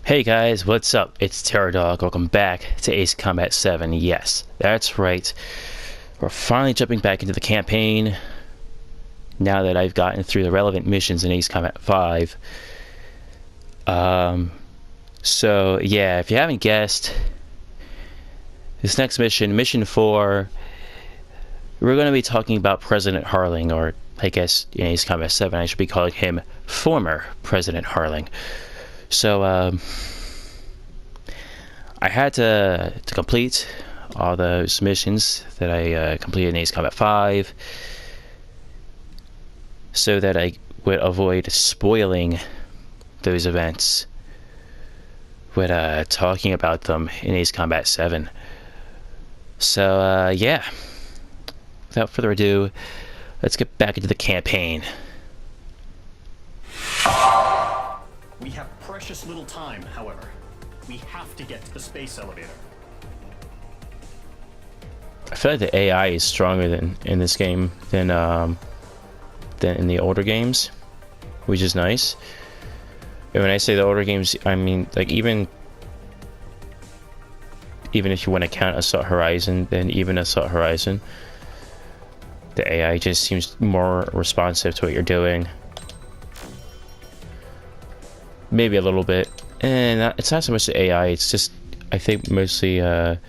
Hey guys, what's up? It's TerrorDog. Welcome back to Ace Combat 7. Yes, that's right. We're finally jumping back into the campaign now that I've gotten through the relevant missions in Ace Combat 5. So yeah, if you haven't guessed, this next mission, Mission 4, we're going to be talking about President Harling, or I guess in Ace Combat 7 I should be calling him former President Harling. So, I had to complete all those missions that I completed in Ace Combat 5 so that I would avoid spoiling those events with talking about them in Ace Combat 7. So, yeah. Without further ado, let's get back into the campaign. We have precious little time, however. We have to get to the space elevator. I feel like the AI is stronger in this game than in the older games, which is nice. And when I say the older games, I mean like even if you want to count Assault Horizon, then even Assault Horizon, the AI just seems more responsive to what you're doing. Maybe a little bit, and it's not so much the AI. It's just I think mostly the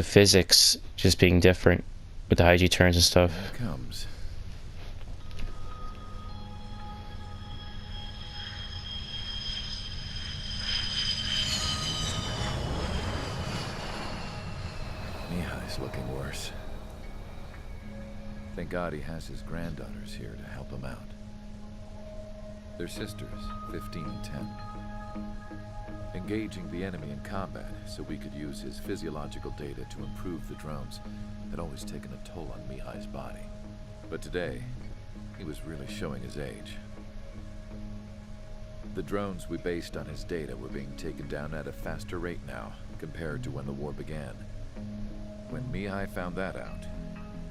physics just being different with the high G turns and stuff. Here it comes. Mihai's looking worse. Thank God he has his granddaughters here to help him out. They're sisters, 15 and 10. Engaging the enemy in combat so we could use his physiological data to improve the drones had always taken a toll on Mihai's body. But today, he was really showing his age. The drones we based on his data were being taken down at a faster rate now compared to when the war began. When Mihai found that out,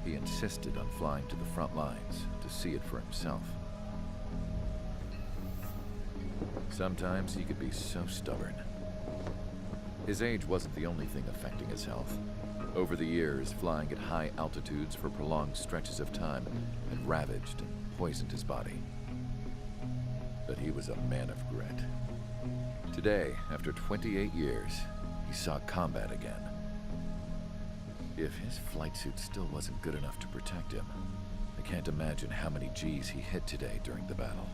he insisted on flying to the front lines to see it for himself. Sometimes he could be so stubborn. His age wasn't the only thing affecting his health. Over the years, flying at high altitudes for prolonged stretches of time had ravaged and poisoned his body. But he was a man of grit. Today, after 28 years, he saw combat again. If his flight suit still wasn't good enough to protect him, I can't imagine how many Gs he hit today during the battle.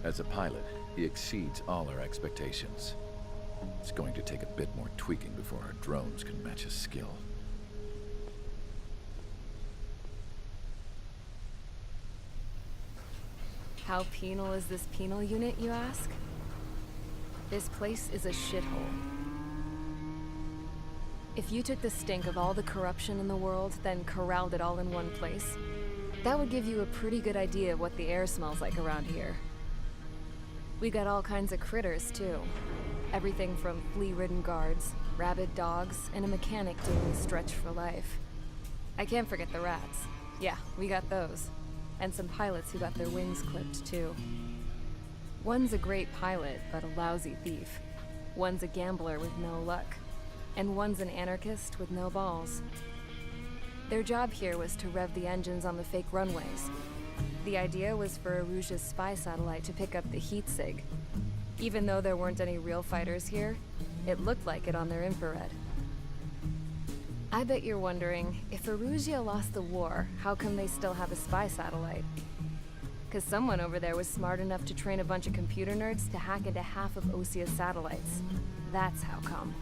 As a pilot, he exceeds all our expectations. It's going to take a bit more tweaking before our drones can match his skill. How penal is this penal unit, you ask? This place is a shithole. If you took the stink of all the corruption in the world, then corralled it all in one place, that would give you a pretty good idea of what the air smells like around here. We got all kinds of critters, too. Everything from flea-ridden guards, rabid dogs, and a mechanic doing stretch for life. I can't forget the rats. Yeah, we got those. And some pilots who got their wings clipped, too. One's a great pilot, but a lousy thief. One's a gambler with no luck. And one's an anarchist with no balls. Their job here was to rev the engines on the fake runways. The idea was for Aruja's spy satellite to pick up the heat sig. Even though there weren't any real fighters here, it looked like it on their infrared. I bet you're wondering, if Aruja lost the war, how come they still have a spy satellite? 'Cause someone over there was smart enough to train a bunch of computer nerds to hack into half of Osia's satellites. That's how come.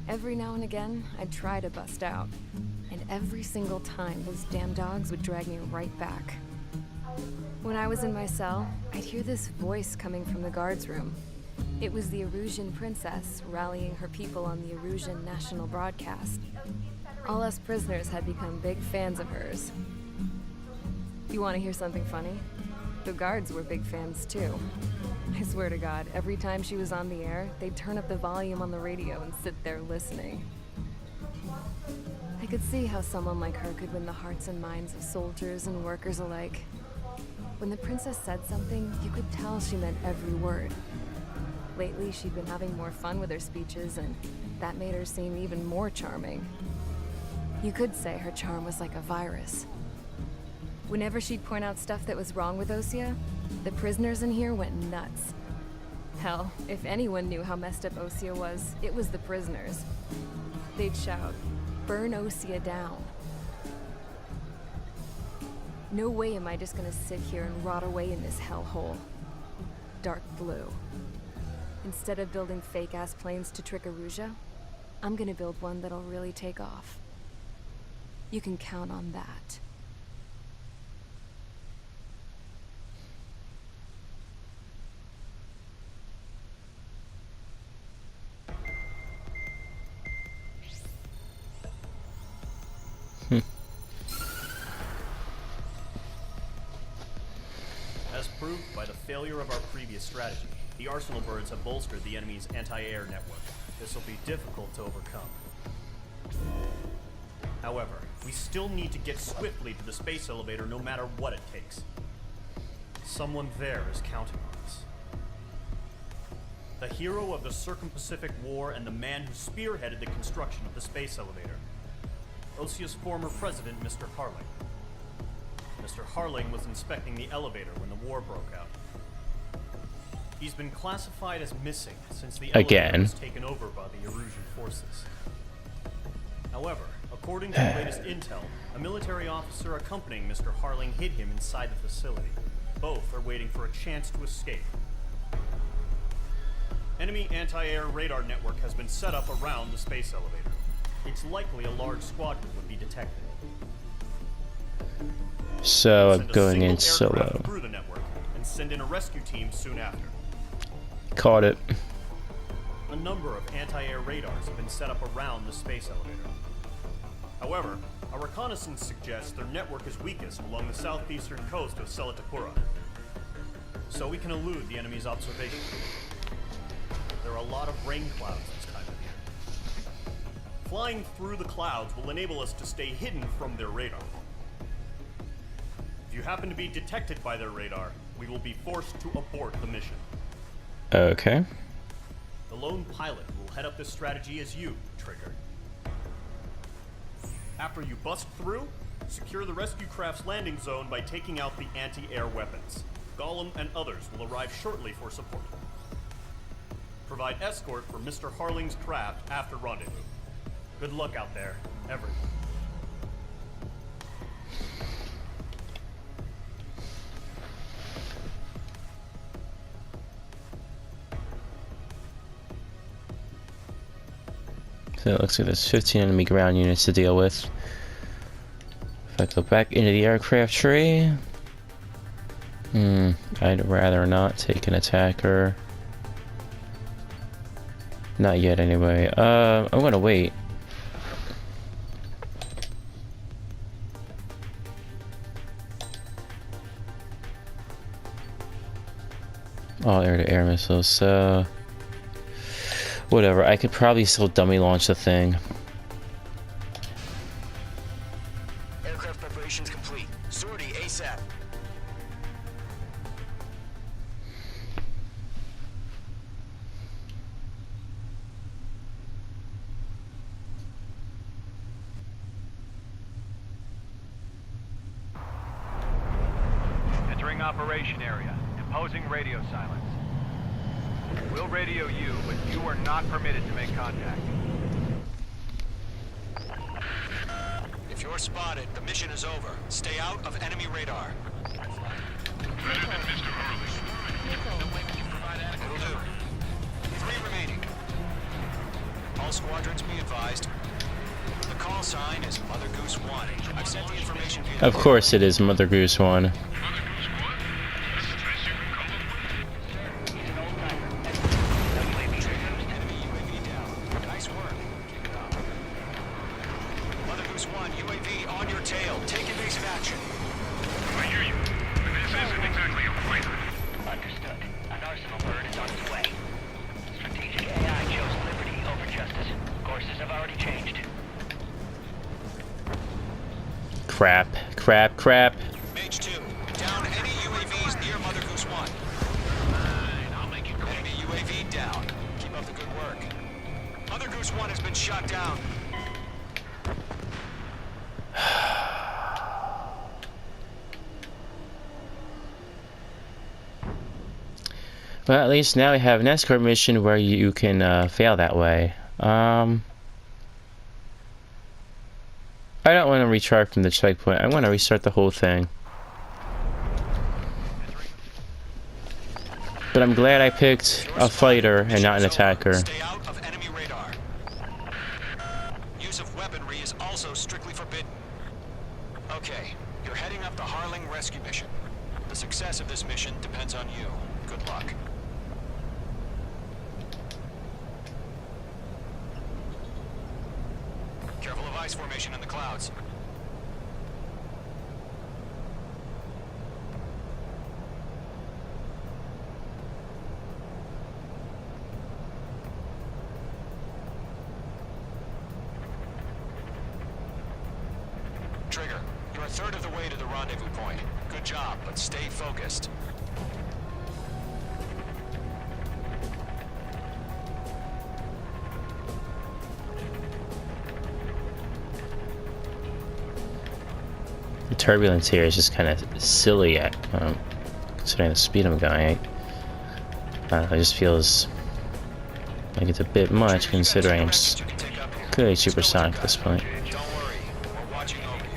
Every now and again, I'd try to bust out. And every single time, those damn dogs would drag me right back. When I was in my cell, I'd hear this voice coming from the guards room. It was the Erusian princess rallying her people on the Erusian national broadcast. All us prisoners had become big fans of hers. You want to hear something funny? The guards were big fans too. I swear to God, every time she was on the air, they'd turn up the volume on the radio and sit there listening. I could see how someone like her could win the hearts and minds of soldiers and workers alike. When the princess said something, you could tell she meant every word. Lately, she'd been having more fun with her speeches, and that made her seem even more charming. You could say her charm was like a virus. Whenever she'd point out stuff that was wrong with Osea, the prisoners in here went nuts. Hell, if anyone knew how messed up Osea was, it was the prisoners. They'd shout, "Burn Osea down." No way am I just gonna sit here and rot away in this hellhole. Dark blue. Instead of building fake-ass planes to trick Aruja, I'm gonna build one that'll really take off. You can count on that. As proved by the failure of our previous strategy, the Arsenal birds have bolstered the enemy's anti-air network. This will be difficult to overcome. However, we still need to get swiftly to the space elevator no matter what it takes. Someone there is counting on us. The hero of the Circum-Pacific War and the man who spearheaded the construction of the space elevator. Osea's former president, Mr. Harling. Mr. Harling was inspecting the elevator when the war broke out. He's been classified as missing since the elevator was taken over by the Erusian forces. However, according to the latest intel, a military officer accompanying Mr. Harling hid him inside the facility. Both are waiting for a chance to escape. Enemy anti-air radar network has been set up around the space elevator. It's likely a large squadron would be detected. So I'm going in solo. Through the network and send in a rescue team soon after. Caught it. A number of anti-air radars have been set up around the space elevator. However, our reconnaissance suggests their network is weakest along the southeastern coast of Selatakura, so we can elude the enemy's observation. There are a lot of rain clouds this time of year. Flying through the clouds will enable us to stay hidden from their radar. If you happen to be detected by their radar, we will be forced to abort the mission. Okay. The lone pilot will head up this strategy as you, Trigger. After you bust through, secure the rescue craft's landing zone by taking out the anti-air weapons. Gollum and others will arrive shortly for support. Provide escort for Mr. Harling's craft after rendezvous. Good luck out there, everyone. So it looks like there's 15 enemy ground units to deal with. If I go back into the aircraft tray, I'd rather not take an attacker. Not yet, anyway. I'm gonna wait. All air-to-air missiles, so whatever. I could probably still dummy launch the thing. Aircraft preparations complete. Sortie ASAP. Entering operation area. Imposing radio silence. We'll radio you, but you are not permitted to make contact. If you're spotted, the mission is over. Stay out of enemy radar. Better than Mr. Harling. No way we can provide adequate Will do. 3 remaining. All squadrons be advised. The call sign is Mother Goose 1. I've sent the information via... Of course it is Mother Goose 1. Mage 2, down any UAV Goose 1 has been shot down. Well, at least now we have an escort mission where you can fail that way. I don't want to retry from the checkpoint. I want to restart the whole thing. But I'm glad I picked a fighter and not an attacker. Stay out of enemy radar. Use of weaponry is also strictly forbidden. Okay, you're heading up the Harling rescue mission. The success of this mission depends on you. Good luck. Careful of ice formation in the clouds. Trigger, you're a third of the way to the rendezvous point. Good job, but stay focused. The turbulence here is just kind of silly considering the speed I'm going. It just feels like it's a bit much considering I'm clearly supersonic at this point. Don't worry, we're watching over you.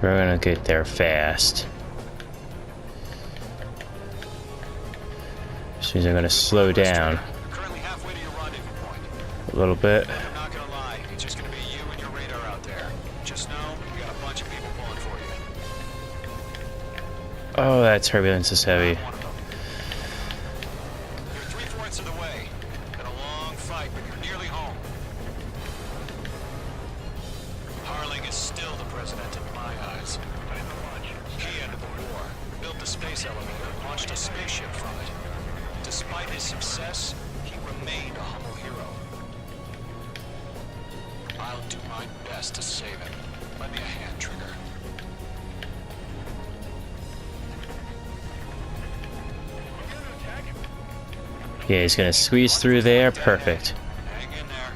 We're gonna get there fast. Which means I'm gonna slow down Currently halfway to your rendezvous point. a little bit. I'm not gonna lie, it's just gonna be you and your radar out there. Just know, we got a bunch of people pulling for you. Oh, that turbulence is heavy. One of them. You're 3/4 of the way. Been a long fight, but you're nearly home. Harling is still the president in my eyes. He ended the war, built the space elevator, launched a spaceship from it. Despite his success, he remained a humble hero. I'll do my best to save him. Lend me a hand, Trigger. Yeah, he's gonna squeeze through there. Perfect. Hang in there.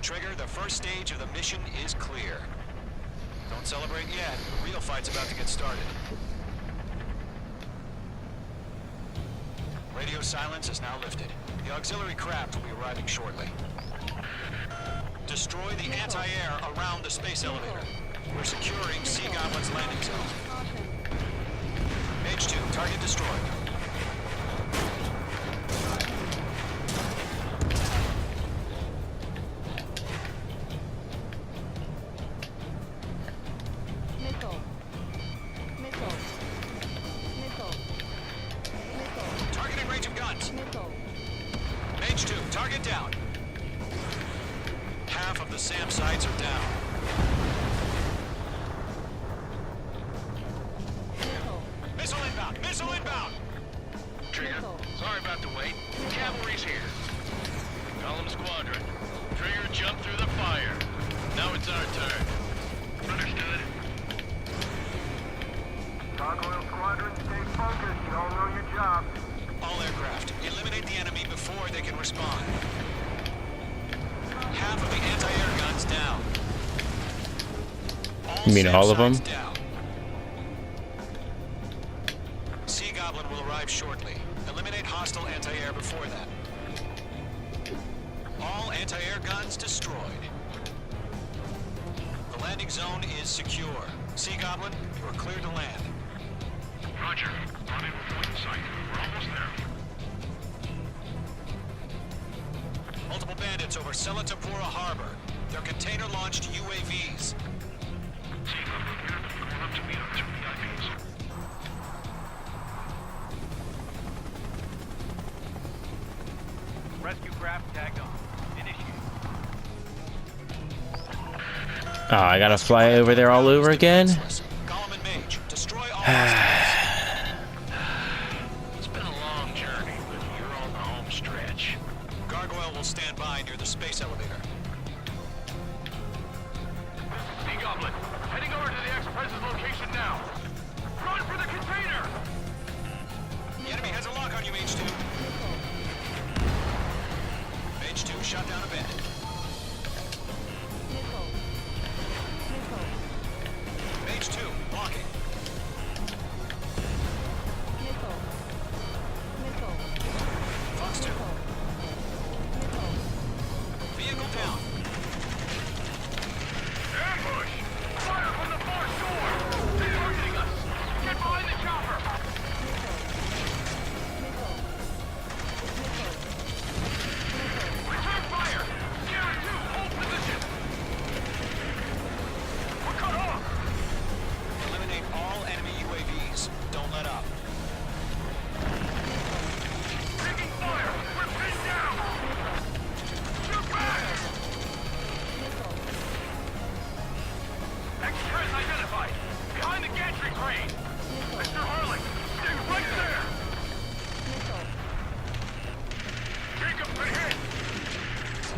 Trigger, the first stage of the mission is clear. Don't celebrate yet. The real fight's about to get started. Radio silence is now lifted. The auxiliary craft will be arriving shortly. Destroy the anti-air around the space elevator. We're securing Sea Goblin's landing zone. H2, target destroyed. Targeting range of guns. H2, target down. Half of the SAM sites are down. Missile inbound! Missile inbound! Trigger, sorry about the wait. Cavalry's here. Call them squadron. Trigger jumped through the fire. Now it's our turn. Understood. Gargoyle Squadron, stay focused. You all know your job. All aircraft, eliminate the enemy before they can respond. Half of the anti-air guns down. You mean SAM all of them? sites down. Sea Goblin will arrive shortly. Eliminate hostile anti-air before that. All anti-air guns destroyed. The landing zone is secure. Sea Goblin, you are clear to land. Roger. Rendezvous point in sight. We're almost there. Multiple bandits over Selatapura Harbor. They're container-launched UAVs. Going up to meet our two VIPs. Rescue craft tagged on. Initiate. Oh, I gotta fly over there all over again? Column and Mage, destroy all hostiles. It's been a long journey, but you're on the home stretch. Gargoyle will stand by near the space elevator. Sea Goblin, heading over to the Express's location now. Run for the container!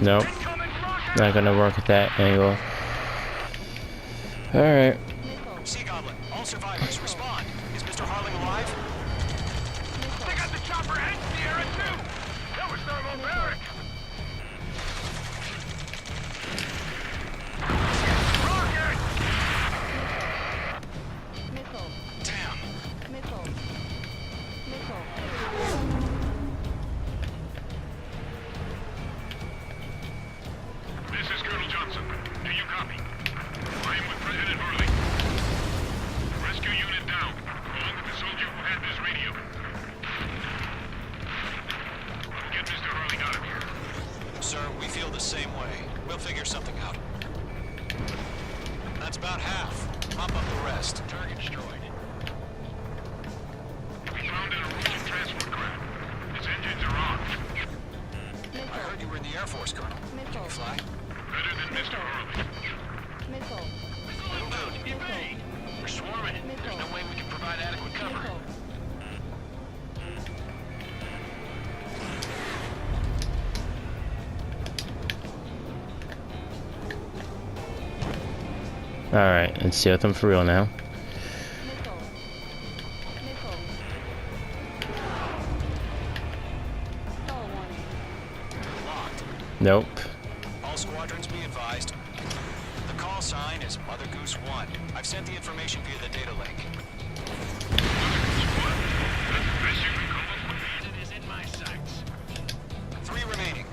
Nope. Not gonna work at that angle. Alright. Sea Goblin, all survivors, respond. Is Mr. Harling alive? They got the chopper and Sierra too! That was thermobaric! Rocket! Damn. This is Colonel Johnson. Do you copy? I am with President Harling. Rescue unit down, along with the soldier who had this radio. We'll get Mr. Harling out of here. Sir, we feel the same way. We'll figure something out. That's about half. Mop up the rest. Target destroyed. We found an Russian transport craft. Its engines are on. I heard you were in the Air Force, Colonel. Can you fly? Better than Mr. Harling. We're swarming. There's no way we can provide adequate cover. Alright, let's deal with them for real now. Locked. Nope. All squadrons be advised. The call sign is Mother Goose 1. I've sent the information via the data link. It is in my sights. 3 remaining.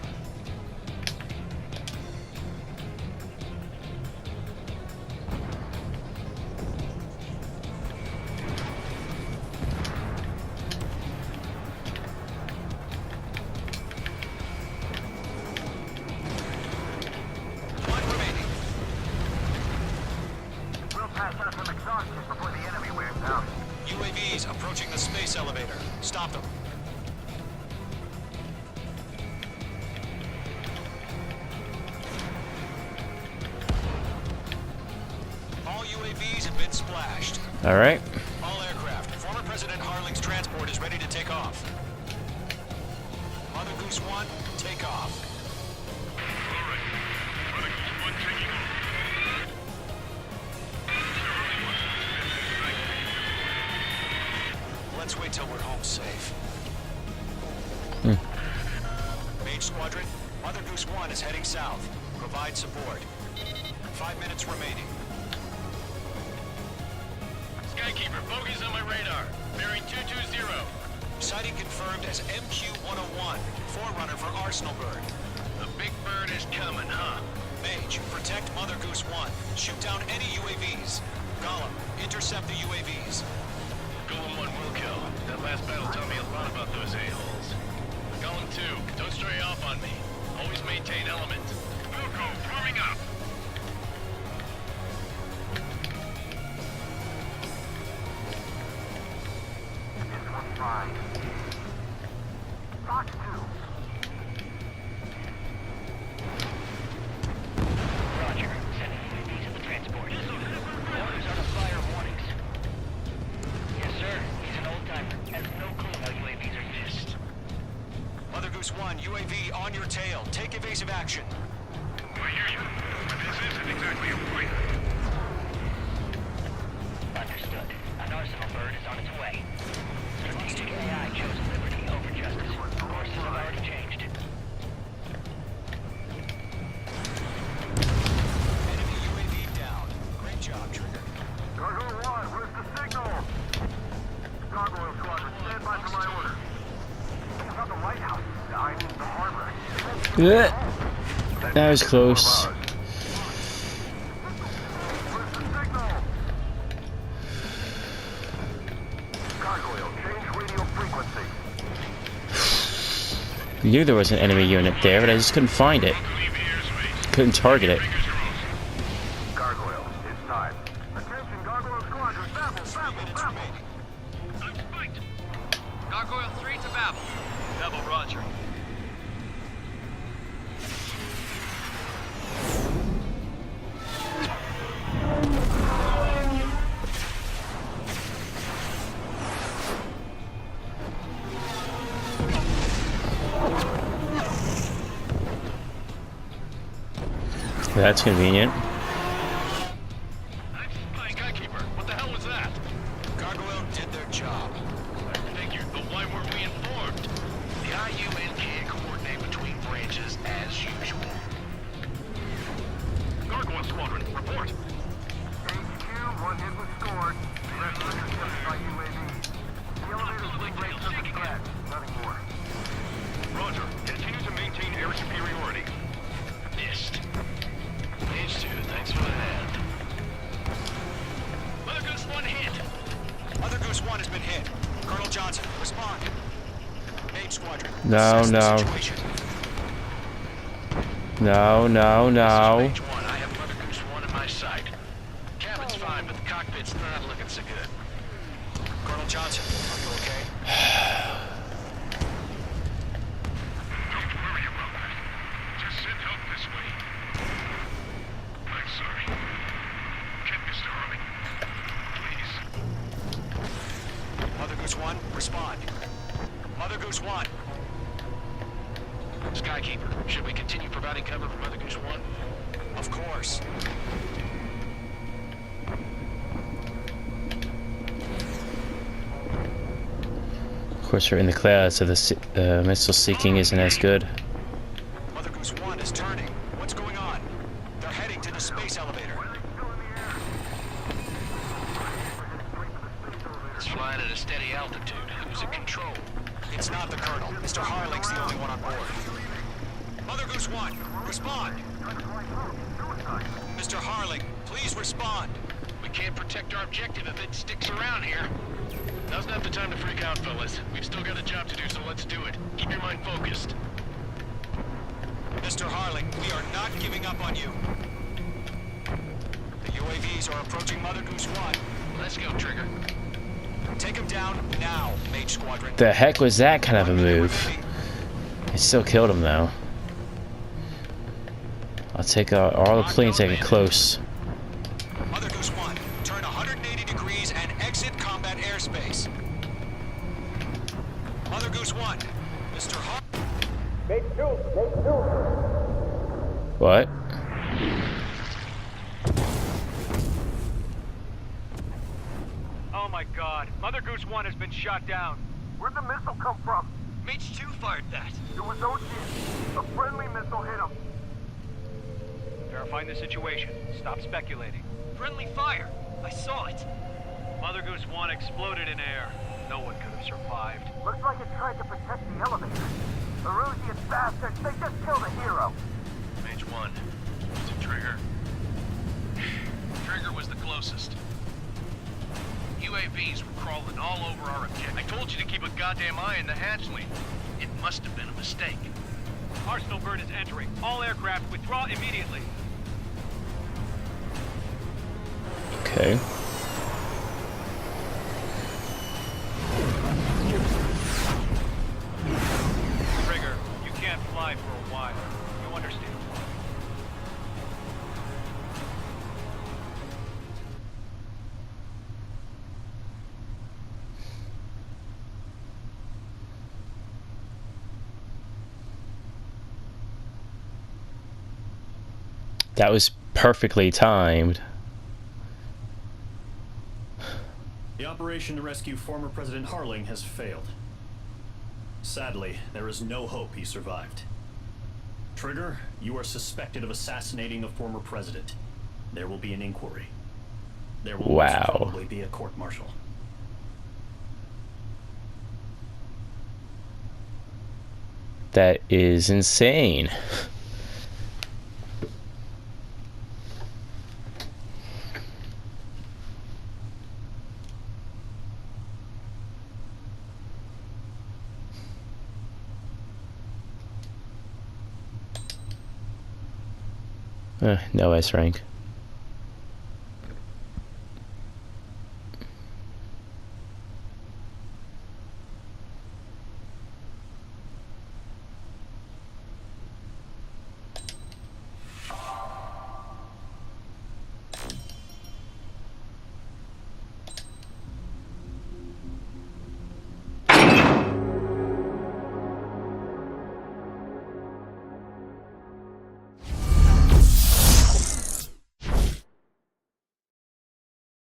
One remaining. We'll pass out some exhaust kit before the enemy wears out. UAVs approaching the space elevator. Stop them. All UAVs have been splashed. Alright. All aircraft. Former President Harling's transport is ready to take off. Mother Goose 1, take off. All right. Mother Goose 1 taking off. Let's wait till we're home safe. Mage Squadron, Mother Goose 1 is heading south. Provide support. 5 minutes remaining. Skykeeper, bogeys on my radar. Bearing 220. Sighting confirmed as MQ-101, forerunner for Arsenal Bird. The big bird is coming, huh? Mage, protect Mother Goose 1. Shoot down any UAVs. Gollum, intercept the UAVs. Golem 1 will kill. That last battle taught me a lot about those a-holes. Golem 2, don't stray off on me. Always maintain element. Wilco, forming up. This one's fine. Fox 2. Roger. Sending UAVs to the transport. Orders are to fire warnings. Yes, sir. He's an old-timer. Has no clue how UAVs are used. Mother Goose 1, UAV on your tail. Take evasive action. I hear you. But this isn't exactly a fight. Understood. An arsenal bird is on its way. Strategic AI chose liberty over justice. Courses have already changed. Enemy UAV down. Great job, Trigger. Gargoyle 1, where's the signal? Gargoyle Squadron, stand by for my order. What about the lighthouse? I mean the harbor. Yeah. That was close. Where's the signal? Gargoyle, change radio frequency. I knew there was an enemy unit there, but I just couldn't find it. Leave the airspace. Couldn't target it. Fingers crossed. Gargoyle, it's time. Attention, Gargoyle Squadron, babble, 3 babble, minutes babble. remaining. Fight. Gargoyle 3 to Babel. Double Roger. That's convenient. Skykeeper, what the hell was that? Gargoyle did their job. I figured, but why weren't we informed? The IUN can't coordinate between branches as usual. Gargoyle Squadron, report. HQ, one hit was scored. The rest of the ships by UAV. The elevator's been break to the threat. Nothing more. Roger. Continue to maintain air superiority. Missed. Page 2, thanks for the hand. Mother Goose 1 hit. Mother Goose 1 has been hit. Colonel Johnson, respond. Main Squadron. No, assess the no. situation. No, no, no. Page 1, I have Mother Goose 1 in my sight. Cabin's fine, but the cockpit's not looking so good. Colonel Johnson, are you okay? Don't worry about that. Just send help this way. I'm sorry. Get Mr. Harling. Please. Mother Goose 1, respond. Mother Goose 1. Skykeeper, should we continue providing cover for Mother Goose 1? Of course. Of course, we're in the clouds, so the missile seeking isn't as good. Mother Goose 1 is turning. What's going on? They're heading to the space elevator. It's flying at a steady altitude. Who's in control? It's not the Colonel. Mr. Harling's the only one on board. Mother Goose 1, respond. Mr. Harling, please respond. We can't protect our objective if it sticks around here. Now's not the time to freak out, fellas. We've still got a job to do, so let's do it. Keep your mind focused. Mr. Harling, we are not giving up on you. The UAVs are approaching Mother Goose 1. Let's go, Trigger. Take him down now, Mage Squadron. The heck was that kind of a 1 minute move? remaining. It still killed him though. I'll take all the planes that get close. Mother Goose 1, turn 180 degrees and exit combat airspace. Mother Goose 1, Mr. Har... What? Oh my god, Mother Goose 1 has been shot down. Where'd the missile come from? Mage 2 fired that. It was OG. A friendly missile hit him. Verifying the situation. Stop speculating. Friendly fire. I saw it. Mother Goose 1 exploded in air. No one could have survived. Looks like it tried to protect the elevator. The Rusian bastards, they just killed a hero. Mage 1. To Trigger. Trigger was the closest. UAVs were crawling all over our objective. I told you to keep a goddamn eye on the hatchling. It must have been a mistake. Arsenal bird is entering. All aircraft withdraw immediately. Okay. Trigger, you can't fly for a while. You understand why. That was perfectly timed. The operation to rescue former President Harling has failed. Sadly, there is no hope he survived. Trigger, you are suspected of assassinating the former president. There will be an inquiry. There will most Wow. probably be a court-martial. That is insane. No S rank.